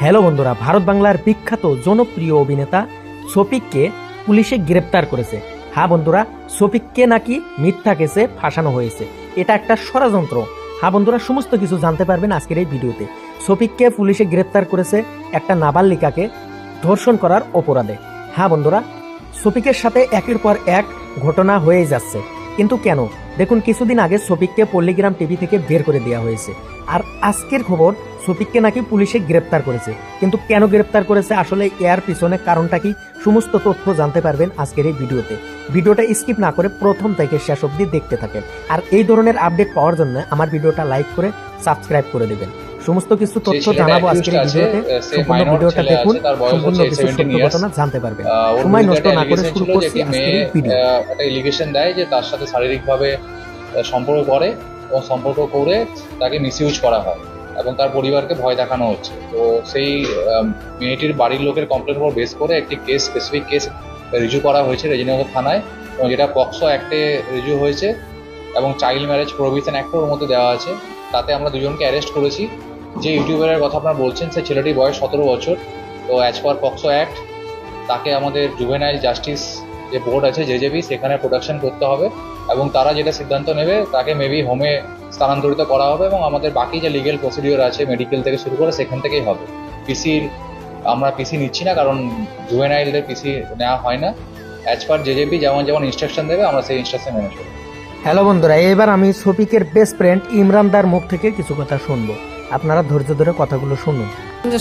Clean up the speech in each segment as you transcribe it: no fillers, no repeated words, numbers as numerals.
Hello বন্ধুরা, ভারত বাংলার বিখ্যাত জনপ্রিয় অভিনেতা শফিককে পুলিশে গ্রেপ্তার করেছে। হ্যাঁ বন্ধুরা, শফিককে নাকি মিথ্যা কেসে ফাঁসানো হয়েছে। এটা একটা ষড়যন্ত্র। হ্যাঁ বন্ধুরা, সমস্ত কিছু জানতে পারবেন আজকের এই ভিডিওতে। শফিককে পুলিশে গ্রেপ্তার করেছে একটা নাবালিকাকে ধর্ষণ করার অপরাধে। হ্যাঁ বন্ধুরা, শফিকের সাথে একের পর এক ঘটনা হয়ে যাচ্ছে, কিন্তু কেন? দেখুন, কিছুদিন আগে শফিককে পল্লীগ্রাম টিভি থেকে বের করে দেওয়া হয়েছে, আর আজকের খবর শফিককে নাকি পুলিশে গ্রেপ্তার করেছে। কিন্তু কেন গ্রেপ্তার করেছে, আসলে এর পিছনে কারণটা কি, সমস্ত তথ্য জানতে পারবেন আজকের এই ভিডিওতে। ভিডিওটা স্কিপ না করে প্রথম থেকে শেষ অবধি দেখতে থাকেন। আর এই ধরনের আপডেট পাওয়ার জন্য আমার ভিডিওটা লাইক করে সাবস্ক্রাইব করে দেবেন। সমস্ত কিছু তথ্য জানাবো আজকের এই ভিডিওতে। সম্পূর্ণ ভিডিওটা দেখুন, সম্পূর্ণ কিছু সত্য ঘটনা জানতে পারবেন। সময় নষ্ট না করে শুরু করছি আজকের এই ভিডিও। একটা এলিগেশন দেয় যে তার সাথে শারীরিকভাবে সম্পর্ক করে এবং সম্পর্ক করে তাকে মিসইউজ করা হয় এবং তার পরিবারকে ভয় দেখানো হচ্ছে। তো সেই মেয়েটির বাড়ির লোকের কমপ্লেন উপর বেস করে একটি স্পেসিফিক কেস রিজু করা হয়েছে রেজিনগর থানায়, এবং যেটা পক্সো অ্যাক্টে রিজু হয়েছে এবং চাইল্ড ম্যারেজ প্রোহিবিশন অ্যাক্টের মধ্যে দেওয়া আছে। তাতে আমরা দুজনকে অ্যারেস্ট করেছি। যে ইউটিউবারের কথা আপনারা বলছেন, সেই ছেলেটির বয়স 17 বছর। তো অ্যাজ পার পক্সো অ্যাক্ট তাকে আমাদের জুভেনাইল জাস্টিস যে বোর্ড আছে জেজেবি, সেখানে প্রোডাকশন করতে হবে এবং তারা যেটা সিদ্ধান্ত নেবে তাকে মেবি হোমে স্থানান্তরিত করা হবে, এবং আমাদের বাকি যে লিগেল প্রসিডিওর আছে মেডিকেল থেকে শুরু করে সেখান থেকেই হবে। আমরা পিসি নিচ্ছি না, কারণ জুভেনাইলদের পিসি নেওয়া হয় না। অ্যাজ পার জেজেবি যেমন ইনস্ট্রাকশন দেবে আমরা সেই ইনস্ট্রাকশন মেনে চলব। হ্যালো বন্ধুরা, এবার আমি শফিকের বেস্ট ফ্রেন্ড ইমরানদার মুখ থেকে কিছু কথা শুনবো। আপনারা ধৈর্য ধরে কথাগুলো শুনুন। যে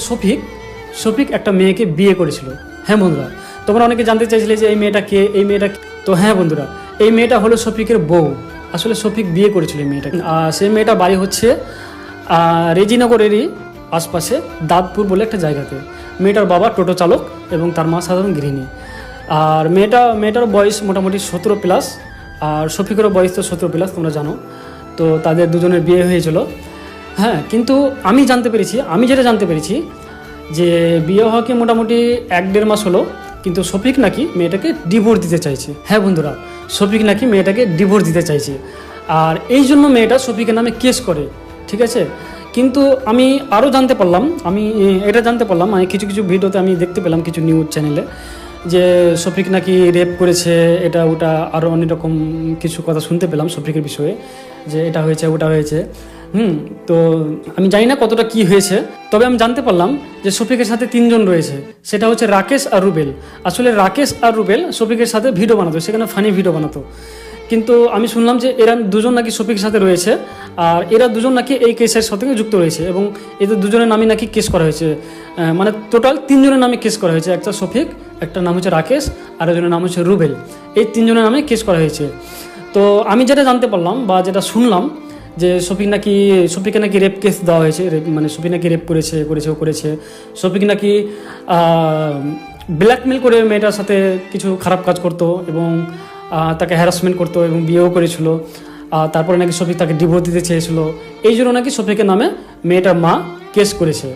শফিক একটা মেয়েকে বিয়ে করেছিল। হ্যাঁ বন্ধুরা, তোমরা অনেকে জানতে চাইছিলে যে এই মেয়েটা কে, এই মেয়েটা। তো হ্যাঁ বন্ধুরা, এই মেয়েটা হলো শফিকের বউ। আসলে শফিক বিয়ে করেছিল এই মেয়েটাকে। সেই মেয়েটা বাড়ি হচ্ছে রেজিনগরেরই আশপাশে দাঁতপুর বলে একটা জায়গাতে। মেয়েটার বাবা টোটো চালক এবং তার মা সাধারণ গৃহিণী। আর মেয়েটার বয়স মোটামুটি 17+, আর শফিকেরও বয়স তো 17+, তোমরা জানো। তো তাদের দুজনের বিয়ে হয়েছিল। হ্যাঁ, কিন্তু আমি যেটা জানতে পেরেছি যে বিয়ে হওয়াকে মোটামুটি 1-1.5 মাস হলো, কিন্তু শফিক নাকি মেয়েটাকে ডিভোর্স দিতে চাইছে। হ্যাঁ বন্ধুরা, শফিক নাকি মেয়েটাকে ডিভোর্স দিতে চাইছে, আর এই জন্য মেয়েটা শফিকের নামে কেস করে। ঠিক আছে, কিন্তু আমি আরও জানতে পারলাম, আমি কিছু ভিডিওতে আমি দেখতে পেলাম, কিছু নিউজ চ্যানেলে, যে শফিক নাকি রেপ করেছে, এটা ওটা আরও অনেক রকম কিছু কথা শুনতে পেলাম শফিকের বিষয়ে, যে এটা হয়েছে ওটা হয়েছে। তো আমি জানি না কতটা কি হয়েছে, তবে আমি জানতে পারলাম যে শফিকের সাথে 3 জন রয়েছে। সেটা হচ্ছে রাকেশ আর রুবেল। আসলে রাকেশ আর রুবেল শফিকের সাথে ভিডিও বানাতো, সেখানে ফানি ভিডিও বানাতো। কিন্তু আমি শুনলাম যে এরা 2 জন নাকি শফিকের সাথে রয়েছে, আর এরা 2 জন নাকি এই কেসের সাথে যুক্ত রয়েছে, এবং এদের 2 জনের নামে নাকি কেস করা হয়েছে। মানে টোটাল 3 জনের নামে কেস করা হয়েছে। একটা শফিক, একটা নাম হচ্ছে রাকেশ, আর একজনের নাম হচ্ছে রুবেল। এই 3 জনের নামে কেস করা হয়েছে। তো আমি যেটা জানতে পারলাম বা যেটা শুনলাম, যে শফিককে নাকি রেপ কেস দেওয়া হয়েছে, মানে শফিক নাকি রেপ করেছে। শফিক নাকি ব্ল্যাকমেল করে মেয়েটার সাথে কিছু খারাপ কাজ করতো এবং তাকে হ্যারাসমেন্ট করতো এবং বিয়েও করেছিল। তারপরে নাকি শফিক তাকে ডিভোর্স দিতে চেয়েছিল। এই জন্য নাকি শফিকের নামে মেয়েটার মা কেস করেছে।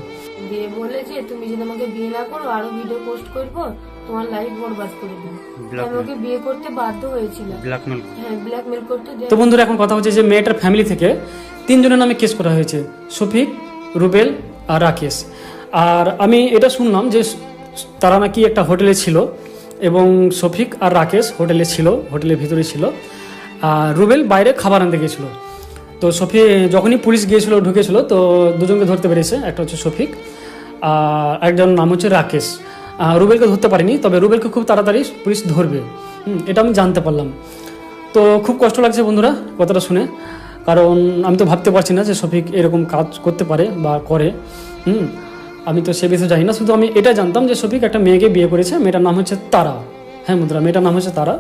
দিয়ে বলেছে, তুমি যদি আমাকে বিয়ে না করো আরো ভিডিও পোস্ট করবো, তোমার লাইফ বরবাদ করে দেবো। আমাকে বিয়ে করতে বাধ্য হয়েছিল, ব্ল্যাকমেল করতে। তো বন্ধুরা, এখন কথা হচ্ছে যে মেয়েটার ফ্যামিলি থেকে 3 জনের নামে কেস করা হয়েছে, শফিক, রুবেল আর রাকেশ। আর আমি এটা শুনলাম যে তারা নাকি একটা হোটেলে ছিল, এবং শফিক আর রাকেশ হোটেলের ভিতরে ছিল, আর রুবেল বাইরে খাবার আনতে গিয়েছিল। তো যখনই পুলিশ ঢুকেছিল, তো 2 জনকে ধরতে পেরেছে। একটা হচ্ছে শফিক, আর একজন নাম হচ্ছে রাকেশ। রুবেলকে ধরতে পারিনি, তবে রুবেলকে খুব তাড়াতাড়ি পুলিশ ধরবে, এটা আমি জানতে পারলাম। তো খুব কষ্ট লাগছে বন্ধুরা কথাটা শুনে, কারণ আমি তো ভাবতে পারছি না যে শফিক এরকম কাজ করতে পারে বা করে। আমি তো সে বিষয়ে জানি না, শুধু আমি এটা জানতাম যে শফিক একটা মেয়েকে বিয়ে করেছে, মেয়েটার নাম হচ্ছে তারা। হ্যাঁ বন্ধুরা, মেয়েটার নাম হচ্ছে তারা।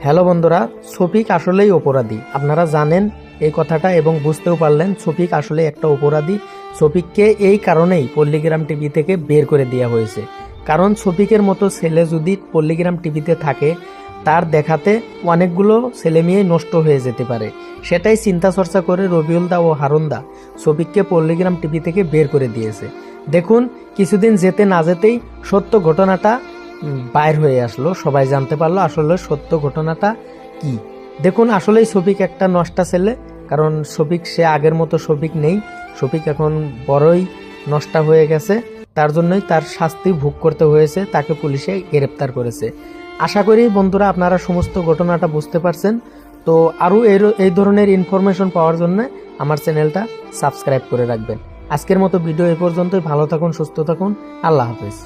হ্যালো বন্ধুরা, শফিক আসলেই অপরাধী, আপনারা জানেন এই কথাটা এবং বুঝতেও পারলেন শফিক আসলে একটা অপরাধী। শফিককে এই কারণেই পল্লীগ্রাম টিভি থেকে বের করে দেওয়া হয়েছে, কারণ শফিকের মতো ছেলে যদি পল্লীগ্রাম টিভিতে থাকে, তার দেখাতে অনেকগুলো ছেলে মেয়ে নষ্ট হয়ে যেতে পারে। সেটাই চিন্তা চর্চা করে রবিউলদা ও হারুনদা শফিককে পল্লীগ্রাম টিভি থেকে বের করে দিয়েছে। দেখুন, কিছুদিন যেতে না যেতেই সত্য ঘটনাটা বাইর হয়ে আসলো, সবাই জানতে পারলো আসলে সত্য ঘটনাটা কি। দেখুন, আসলেই শফিক একটা নষ্টা ছেলে, কারণ শফিক সে আগের মতো শফিক নেই। শফিক এখন বড়ই নষ্ট হয়ে গেছে, তার জন্যই তার শাস্তি ভোগ করতে হয়েছে, তাকে পুলিশে গ্রেপ্তার করেছে। আশা করি বন্ধুরা আপনারা সমস্ত ঘটনাটা বুঝতে পারছেন। তো আরও এই ধরনের ইনফরমেশন পাওয়ার জন্য আমার চ্যানেলটা সাবস্ক্রাইব করে রাখবেন। আজকের মতো ভিডিও এই পর্যন্তই। ভালো থাকুন, সুস্থ থাকুন, আল্লাহ হাফেজ।